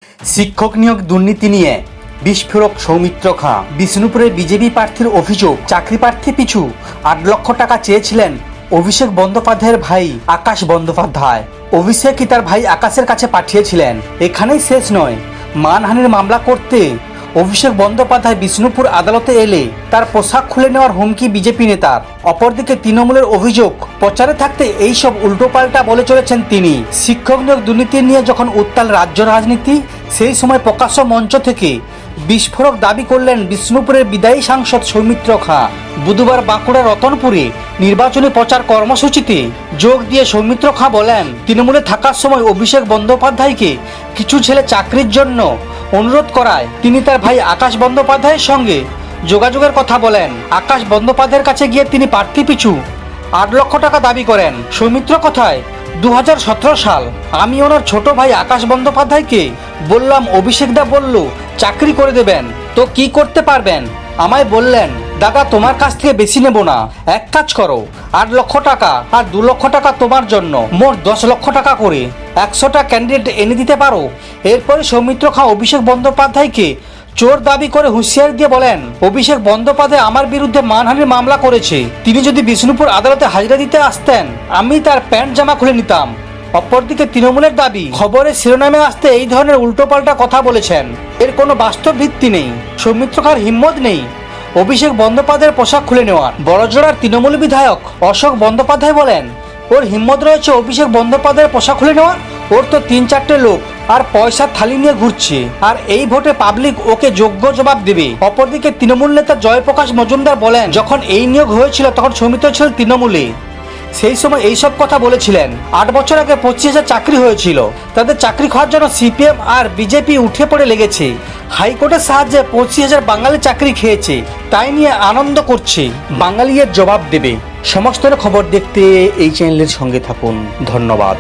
শিক্ষক নিয়োগ দুর্নীতি নিয়ে বিস্ফোরক সৌমিত্র খাঁ। বিষ্ণুপুরের বিজেপি প্রার্থীর অভিযোগ, চাকরি প্রার্থী পিছু 8 লক্ষ টাকা চেয়েছিলেন অভিষেক বন্দ্যোপাধ্যায়ের ভাই আকাশ বন্দ্যোপাধ্যায়। অভিষেকই তার ভাই আকাশের কাছে পাঠিয়েছিলেন। এখানেই শেষ নয়, মানহানির মামলা করতে অভিষেক বন্দ্যোপাধ্যায় বিষ্ণুপুর আদালতে এলে তার পোশাক খুলে নেওয়ার হুমকি বিজেপি নেতার। অপরদিকে তৃণমূলের অভিযোগ, প্রচারে থাকতে এইসব উল্টোপাল্টা বলে চলেছেন তিনি। শিক্ষক নিয়োগ দুর্নীতি নিয়ে যখন উত্তাল রাজ্য রাজনীতি, সেই সময় প্রকাশ্য মঞ্চ থেকে বিস্ফোরক দাবি করলেন বিষ্ণুপুরের বিদায়ী সাংসদ সৌমিত্র খাঁ। বুধবার বাঁকুড়ার রতনপুরে নির্বাচনী প্রচার কর্মসূচিতে যোগ দিয়ে সৌমিত্র খাঁ বলেন, তৃণমূলে থাকার সময় অভিষেক বন্দ্যোপাধ্যায়কে কিছু ছেলে চাকরির জন্য অনুরোধ করায় তিনি তার ভাই আকাশ বন্দ্যোপাধ্যায়ের সঙ্গে যোগাযোগের কথা বলেন। আকাশ বন্দ্যোপাধ্যায়ের কাছে গিয়ে তিনি প্রার্থী পিছু 8 লক্ষ টাকা দাবি করেন। সৌমিত্র কথায়, 2017 সাল আমি ওনার ছোট ভাই আকাশ বন্দ্যোপাধ্যায়কে বললাম, অভিষেকদা বলল চাকরি করে দেবেন, তো কি করতে পারবেন? আমায় বললেন, দাদা তোমার কাছ থেকে বেশি নেব না, এক কাজ করো, 8 লক্ষ টাকা আর 2 লক্ষ টাকা তোমার জন্য, মোট 10 লক্ষ টাকা করে 100টা ক্যান্ডিডেট এনে দিতে পারো। এরপরে সৌমিত্র খাঁ অভিষেক বন্দ্যোপাধ্যায়কে চোর দাবি করে হুঁশিয়ারি দিয়ে বলেন, অভিষেক বন্দ্যোপাধ্যায় আমার বিরুদ্ধে মানহানির মামলা করেছে, তিনি যদি বিষ্ণুপুর আদালতে হাজিরা দিতে আসতেন আমি তার প্যান্ট জামা খুলে নিতাম। অপরদিকে তৃণমূলের দাবি, খবরের শিরোনামে আসতে এই ধরনের উল্টোপাল্টা কথা বলেছেন, এর কোনো বাস্তব ভিত্তি নেই। সৌমিত্র খাঁর হিম্মত নেই অভিষেক বন্দ্যোপাধ্যায়ের পোশাক খুলে নেওয়ার। বড়জোড়ার তৃণমূল বিধায়ক অশোক বন্দ্যোপাধ্যায় বলেন, ওর হিম্মত রয়েছে অভিষেক বন্দ্যোপাধ্যায়ের পোশাক খুলে নেওয়ার? ওর তো 3-4টে লোক আর পয়সার থালি নিয়ে ঘুরছে, আর এই ভোটে পাবলিক ওকে যোগ্য জবাব দেবে। অপরদিকে তৃণমূল নেতা জয়প্রকাশ মজুমদার বলেন, যখন এই নিয়োগ হয়েছিল তখন সৌমিত্র ছিলেন তৃণমূলে, সেই সময় এইসব কথা বলেছিলেন। 8 বছর আগে 25,000 চাকরি হয়েছিল, তাদের চাকরি খাওয়ার জন্য সিপিএম আর বিজেপি উঠে পড়ে লেগেছে। হাইকোর্টের সাহায্যে 25,000 বাঙালি চাকরি খেয়েছে, তাই নিয়ে আনন্দ করছে। বাঙালি এর জবাব দেবে। সমস্ত খবর দেখতে এই চ্যানেলের সঙ্গে থাকুন। ধন্যবাদ।